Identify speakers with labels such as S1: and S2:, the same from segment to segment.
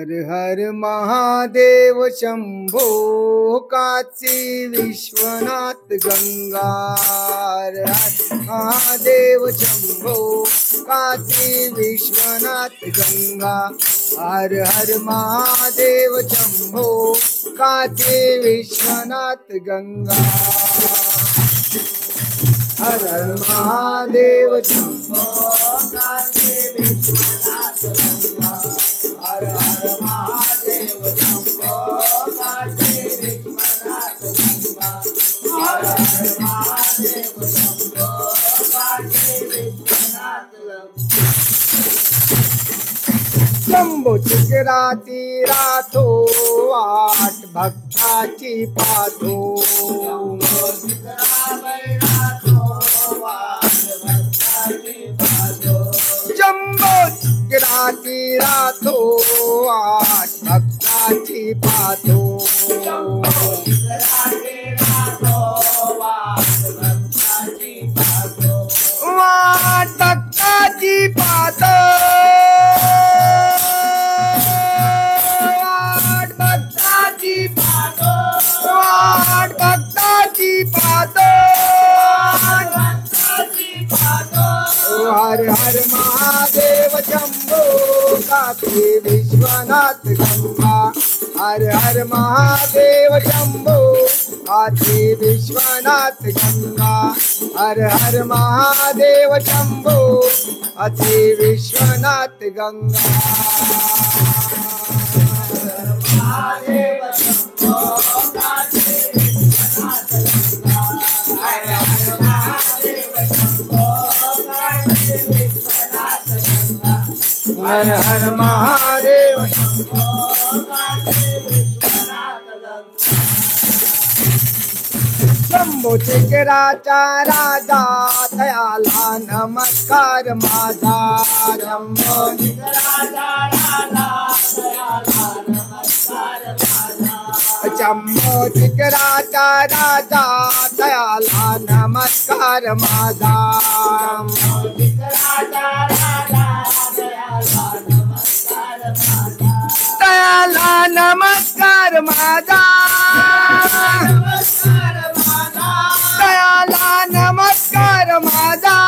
S1: हर हर महादेव शंभो काशी विश्वनाथ गंगा। हर हर महादेव शंभो काशी विश्वनाथ गंगा। हर हर महादेव शंभो काशी विश्वनाथ गंगा। हर हर महादेव शंभो काशी विश्वनाथ गंगा। हर हर महादेव शंभो काशी विश्वनाथ गंगा। हर हर महादेव शंभो काशी विश्वनाथ गंगा। शंभो चिकराती रातो वाट भक्ताची पाथो। शंभो चिकराती रातो वाट भक्ताची पाथो। शंभो चिकराती रातो वाट भक्ताची पाथो। शंभो चिकराती रातो वाट भक्ताची पाथो। वाट भक्ताची पाथो। वाट भक्ताची पाथो। हर हर महादेव शंभो काशी विश्वनाथ गंगा। हर हर महादेव शंभो काशी विश्वनाथ गंगा। हर हर महादेव शंभो काशी विश्वनाथ गंगा। महादेव शंभो काशी विश्वनाथ गंगा। हर हर महादेव शंभो काशी विश्वनाथ गंगा। हर हर महादेव शंभो काशी विश्वनाथ गंगा। शंभो चिकराचा राजा दयाला नमस्कार माझा। शंभो चिकराचा राजा दयाला नमस्कार माझा। शंभो चिकराचा राजा दयाला नमस्कार माझा। शंभो चिकराचा राजा दयाला नमस्कार माझा। दयाला नमस्कार माझा। दयाला नमस्कार माझा।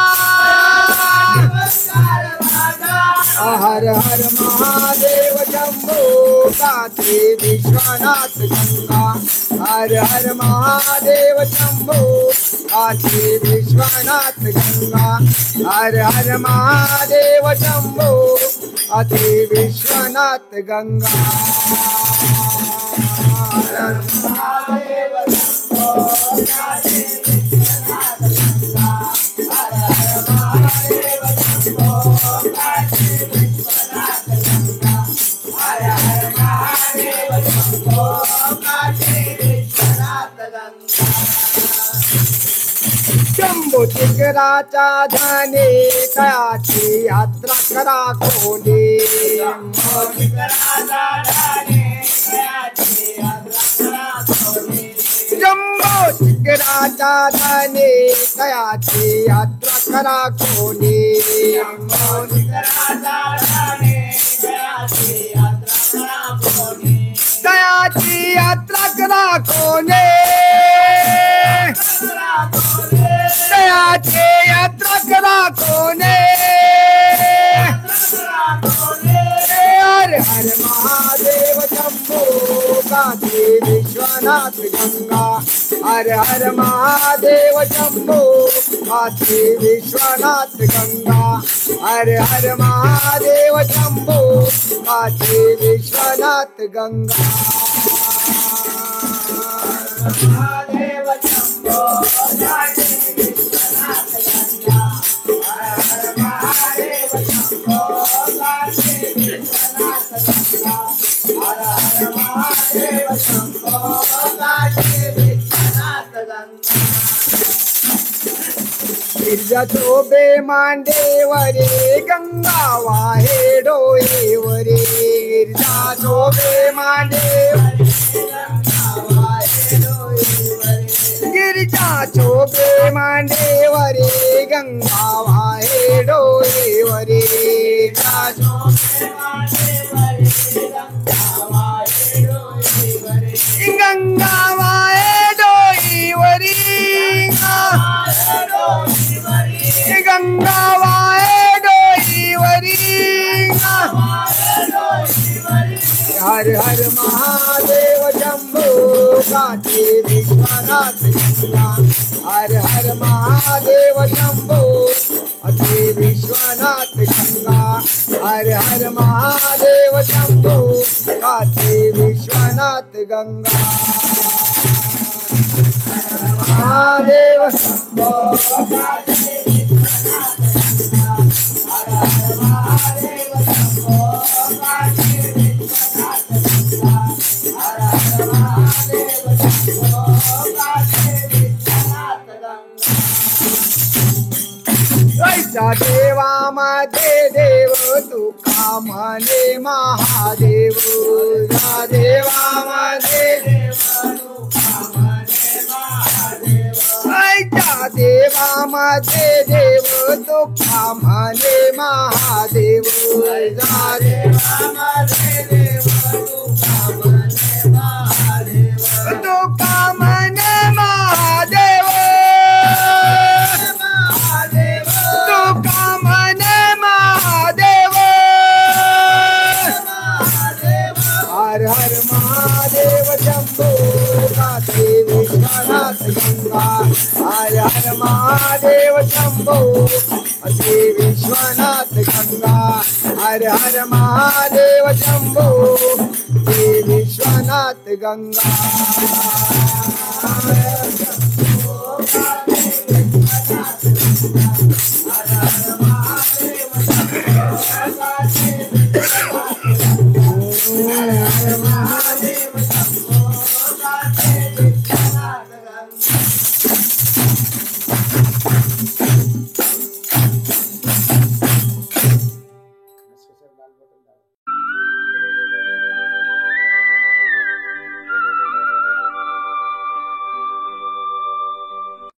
S1: हर हर महादेव शंभो काशी विश्वनाथ गंगा। हर हर महादेव शंभो काशी विश्वनाथ गंगा। हर हर महादेव शंभो काशी विश्वनाथ गंगा। हर हर महादेव शंभो काशी विश्वनाथ गंगा। हर हर महादेव शंभो काशी विश्वनाथ गंगा। हर हर महादेव शंभो काशी विश्वनाथ गंगा। शंभो चिकराचा धने तयाची यात्रा करा कोणी। शंभो चिकराचा धने तयाची यात्रा करा कोणी। शंभो चिकराचा धने तयाची यात्रा करा कोणी। शंभो चिकराचा धने तयाची यात्रा करा कोणी। तयाची यात्रा करा कोणी। तयाची यात्रा करा कोणी। हर हर महादेव शंभो काशी विश्वनाथ गंगा। हर हर महादेव शंभो काशी विश्वनाथ गंगा। हर हर महादेव शंभो काशी विश्वनाथ गंगा। महादेव शंभो काशी विश्वनाथ गंगा। हर हर महादेव शंभो काशी विश्वनाथ गंगा। हर हर महादेव शंभो काशी विश्वनाथ गंगा। गिरजा शोभे मांडेवरे गंगा वाहे डोईवरे। गिरजा शोभे मांडेवरे गंगा वाहे डोईवरे। गिरजा शोभे मांडेवरे गंगा वाहे डोईवरे। गिरजा शोभे मांडेवरे गंगा हर महादेव शंभो काशी विश्वनाथ गंगा हर हर महादेव शंभो काशी विश्वनाथ गंगा हर हर महादेव शंभो काशी विश्वनाथ गंगा महादेव शंभो काशी विश्वनाथ गंगा हर हर महादेव शंभो काशी विश्वनाथ गंगा हर हर महादेव शंभो काशी विश्वनाथ गंगा ऐसा देवामध्ये देव तुका म्हणे महादेव या देवामध्ये देव तुका म्हणे महादेव ऐसा देवामध्ये देव तुका म्हणे महादेव या देवामध्ये देव तुका म्हणे महादेव तुका म्हणे महादेव तुका म्हणे महादेव हर हर महादेव शंभो काशी विश्वनाथ गंगा हर हर महादेव शंभो काशी विश्वनाथ गंगा हर हर महादेव शंभो काशी विश्वनाथ गंगा हर हर